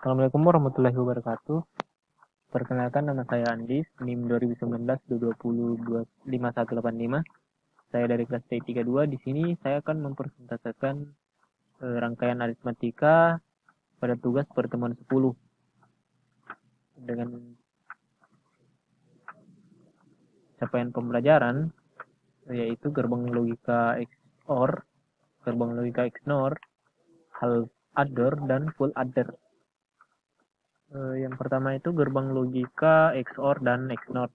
Assalamualaikum warahmatullahi wabarakatuh. Perkenalkan, nama saya Andi, NIM 2019-220-5185. Saya dari kelas T32. Di sini saya akan mempresentasikan rangkaian aritmatika pada tugas pertemuan 10 dengan capaian pembelajaran yaitu gerbang logika XOR, gerbang logika XNOR, half adder, dan full adder. Yang pertama itu gerbang logika XOR dan XNOR.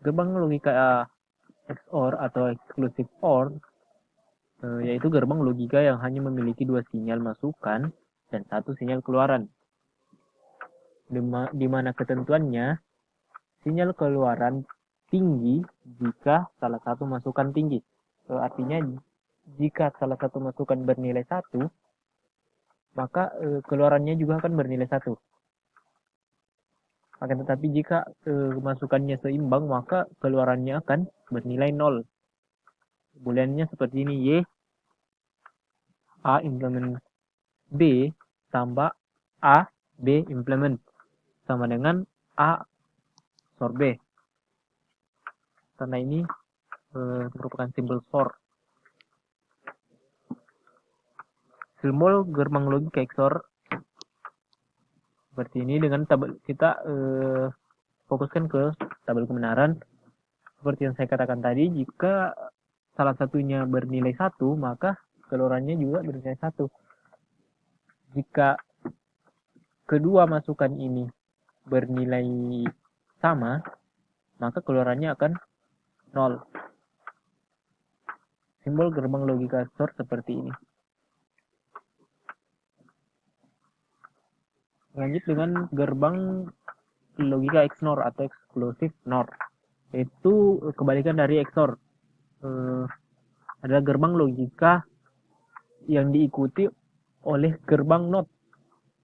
Gerbang logika XOR atau exclusive OR yaitu gerbang logika yang hanya memiliki dua sinyal masukan dan satu sinyal keluaran. Di mana ketentuannya sinyal keluaran tinggi jika salah satu masukan tinggi. Artinya jika salah satu masukan bernilai 1, maka keluarannya juga akan bernilai 1. Akan tetapi jika masukannya seimbang, maka keluarannya akan bernilai 0. Booleannya seperti ini, Y A implement B tambah A B implement sama dengan A XOR B. Karena ini merupakan simbol XOR. Simbol gerbang logika XOR seperti ini. Dengan tabel kita fokuskan ke tabel kebenaran. Seperti yang saya katakan tadi, jika salah satunya bernilai 1, maka keluarannya juga bernilai 1. Jika kedua masukan ini bernilai sama, maka keluarannya akan 0. Simbol gerbang logika XOR seperti ini. Lanjut dengan gerbang logika XNOR atau exclusive NOR. Itu kebalikan dari XOR. Adalah gerbang logika yang diikuti oleh gerbang NOT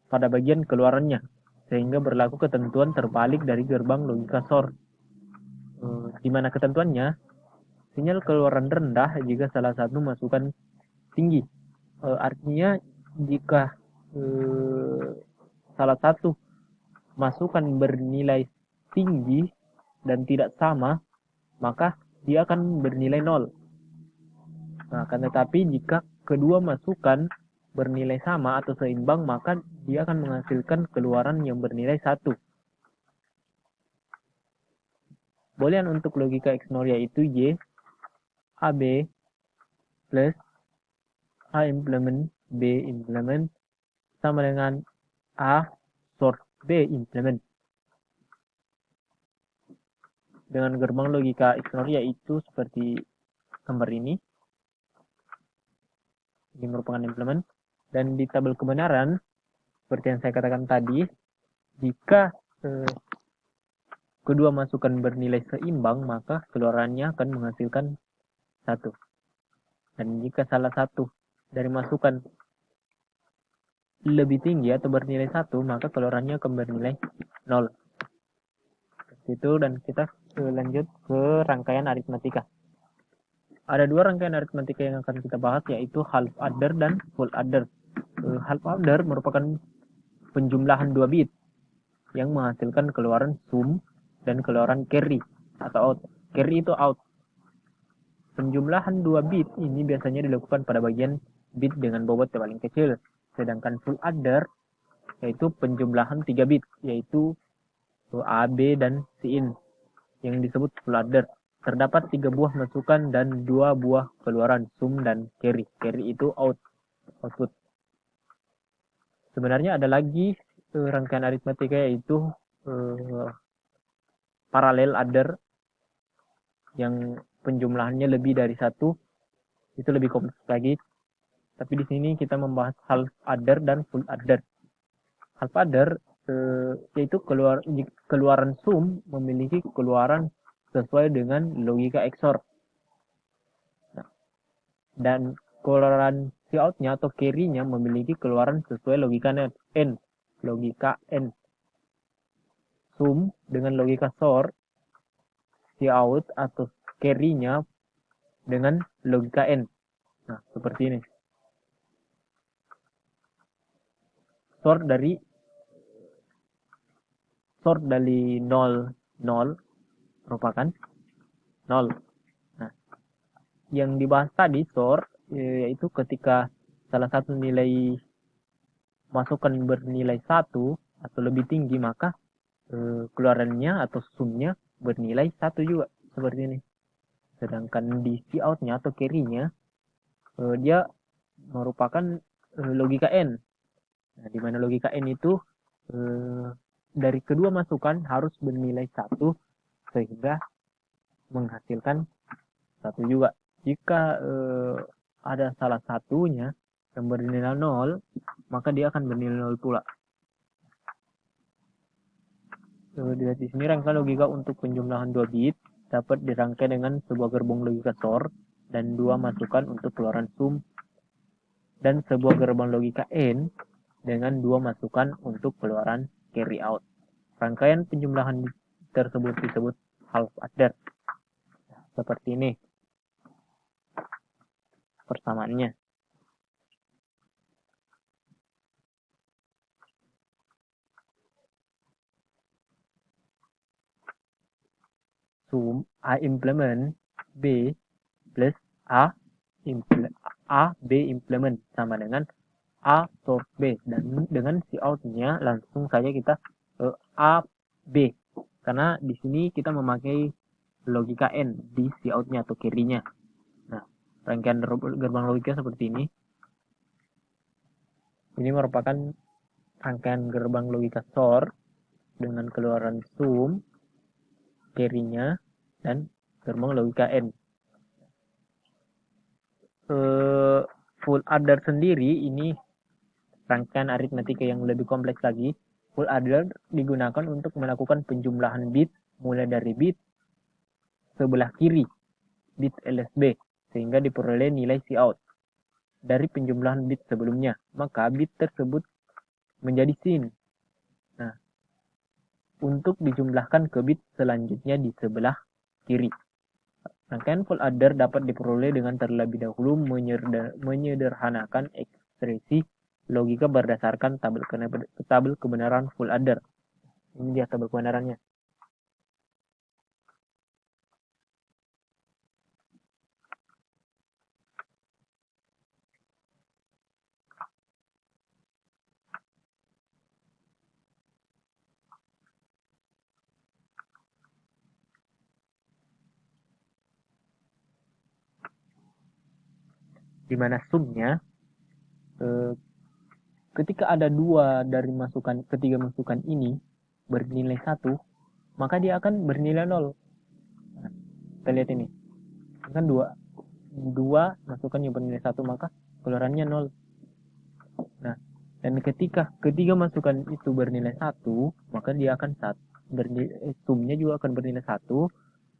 pada bagian keluarannya, sehingga berlaku ketentuan terbalik dari gerbang logika XOR. Di mana ketentuannya sinyal keluaran rendah jika salah satu masukan tinggi. Artinya jika salah satu masukan bernilai tinggi dan tidak sama, maka dia akan bernilai 0. Nah, akan tetapi jika kedua masukan bernilai sama atau seimbang, maka dia akan menghasilkan keluaran yang bernilai 1. Boolean untuk logika XNOR yaitu Y AB plus A implement B implement sama dengan A XOR B implement. Dengan gerbang logika XNOR yaitu seperti gambar ini. Ini merupakan implement. Dan di tabel kebenaran, seperti yang saya katakan tadi, jika kedua masukan bernilai seimbang, maka keluarannya akan menghasilkan 1. Dan jika salah satu dari masukan lebih tinggi atau bernilai 1, maka keluarannya akan bernilai 0. Itu, dan kita lanjut ke rangkaian aritmatika. Ada dua rangkaian aritmatika yang akan kita bahas, yaitu half adder dan full adder. Half adder merupakan penjumlahan 2 bit yang menghasilkan keluaran sum dan keluaran carry atau out. Carry itu out. Penjumlahan 2 bit ini biasanya dilakukan pada bagian bit dengan bobot yang paling kecil. Sedangkan full adder yaitu penjumlahan 3 bit, yaitu A, B, dan Cin yang disebut full adder. Terdapat 3 buah masukan dan 2 buah keluaran sum dan carry. Carry itu output. Sebenarnya ada lagi rangkaian aritmatika yaitu parallel adder yang penjumlahannya lebih dari 1. Itu lebih kompleks lagi. Tapi di sini kita membahas half adder dan full adder. Half adder yaitu keluaran sum memiliki keluaran sesuai dengan logika XOR. Nah, dan keluaran cout-nya atau carry-nya memiliki keluaran sesuai logika N. Logika N. Sum dengan logika XOR, cout atau carry-nya dengan logika N. Nah, seperti ini. sort dari 0 merupakan 0. Nah, yang dibahas tadi sort yaitu ketika salah satu nilai masukan bernilai 1 atau lebih tinggi, maka keluarannya atau sumnya bernilai 1 juga, seperti ini. Sedangkan di cout-nya atau carry-nya dia merupakan logika N. Nah, di mana logika N itu dari kedua masukan harus bernilai 1 sehingga menghasilkan 1 juga. Jika ada salah satunya yang bernilai 0, maka dia akan bernilai 0 pula. Dilihat di sini, rangka logika untuk penjumlahan 2 bit dapat dirangkai dengan sebuah gerbong logika sort dan 2 masukan untuk keluaran sum, dan sebuah gerbong logika N dengan 2 masukan untuk keluaran carry out. Rangkaian penjumlahan tersebut disebut half adder. Seperti ini persamaannya. Sum A implement B plus A B implement sama dengan A sort B, dan dengan cout-nya langsung saja kita A B, karena di sini kita memakai logika N di cout-nya atau carry-nya. Nah, rangkaian gerbang logika seperti ini. Ini merupakan rangkaian gerbang logika sort dengan keluaran sum, carry-nya, dan gerbang logika N. Full adder sendiri ini rangkaian aritmatika yang lebih kompleks lagi. Full adder digunakan untuk melakukan penjumlahan bit mulai dari bit sebelah kiri, bit LSB, sehingga diperoleh nilai cout dari penjumlahan bit sebelumnya. Maka bit tersebut menjadi sin. Nah, untuk dijumlahkan ke bit selanjutnya di sebelah kiri. Rangkaian full adder dapat diperoleh dengan terlebih dahulu menyederhanakan ekspresi logika berdasarkan tabel kebenaran full adder. Ini dia tabel kebenarannya. Di mana sumnya ketika ada 2 dari ketiga masukan ini bernilai 1, maka dia akan bernilai 0. Nah, kita lihat ini. Kan 2 masukan yang bernilai 1, maka keluarannya 0. Nah, dan ketika ketiga masukan itu bernilai 1, maka dia akan sumnya juga akan bernilai 1.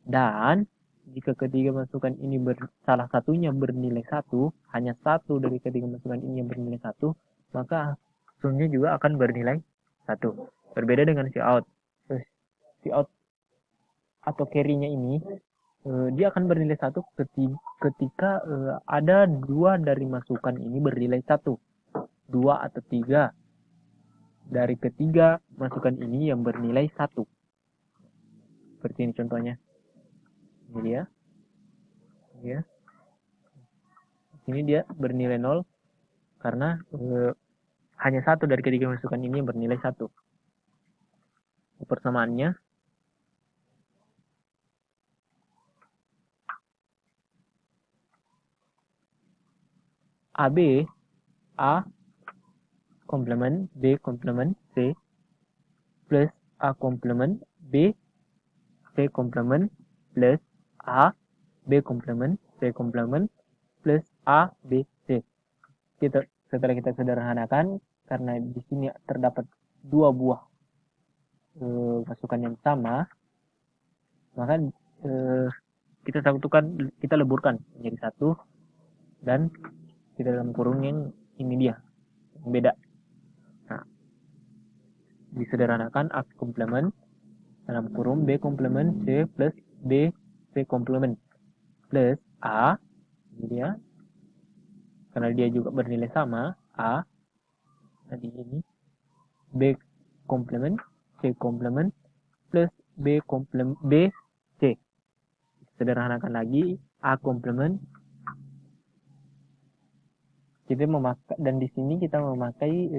Dan jika ketiga masukan ini salah satunya bernilai 1, hanya satu dari ketiga masukan ini yang bernilai 1, maka sumnya juga akan bernilai 1. Berbeda dengan cout. Cout atau carry-nya ini dia akan bernilai 1 ketika ada 2 dari masukan ini bernilai 1. 2 atau 3 dari ketiga masukan ini yang bernilai 1. Seperti ini contohnya. Ini dia. Ini dia bernilai 0 karena hanya satu dari ketiga masukan ini yang bernilai 1. Persamaannya AB A komplement B komplement C plus A komplement B C komplement plus A B komplement C komplement plus A B C. Setelah kita sederhanakan, karena di sini terdapat 2 buah masukan yang sama, maka kita leburkan menjadi 1, dan kita dalam kurung yang ini dia yang beda. Nah, disederhanakan A komplement dalam kurung B komplement C plus B C komplement plus A, ini dia, karena dia juga bernilai sama A tadi ini, B komplement C komplement plus B komplement B C. Sederhanakan lagi, A komplement. Kita memakai, dan di sini kita memakai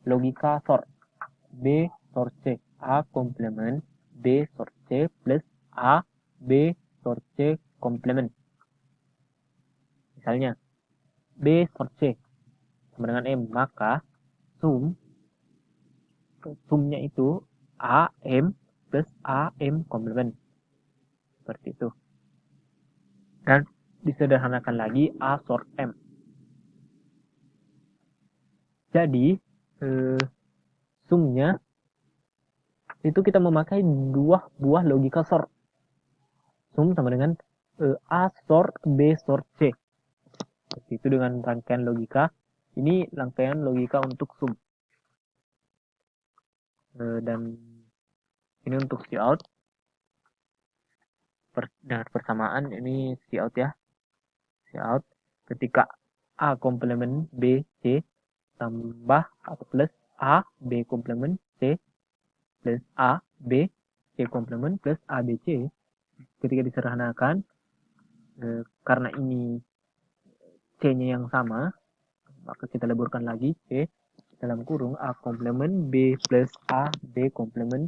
logika sort. B sort C, A komplement B sort C plus A B sort C komplement. Misalnya B sort C sama dengan M, maka sumnya itu AM plus AM komplement. Seperti itu. Dan disederhanakan lagi A sort M. Jadi sumnya itu kita memakai dua buah logika sort. Sum sama dengan A sort B sort C. Seperti itu dengan rangkaian logika. Ini rangkaian logika untuk sum. Dan ini untuk cout. Dengan persamaan ini cout ya. Cout ketika A komplement B C tambah atau plus A B komplement C plus A B C komplement plus A B C, ketika disederhanakan karena ini C-nya yang sama, maka kita leburkan lagi C dalam kurung A komplement B plus A B komplement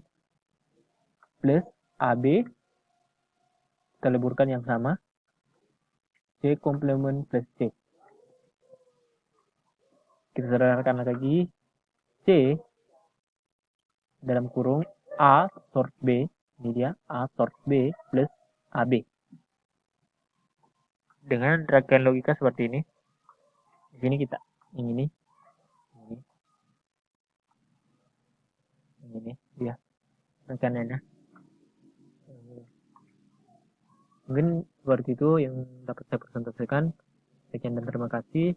plus AB, kita leburkan yang sama C komplement plus C. Kita sederhanakan lagi C dalam kurung A sort B, ini dia A sort B plus AB. Dengan rangkaian logika seperti ini, di sini kita ini dia rangkaiannya. Mungkin seperti itu yang dapat saya presentasikan. Sekian dan terima kasih.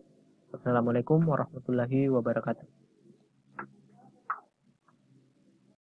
Wassalamualaikum warahmatullahi wabarakatuh.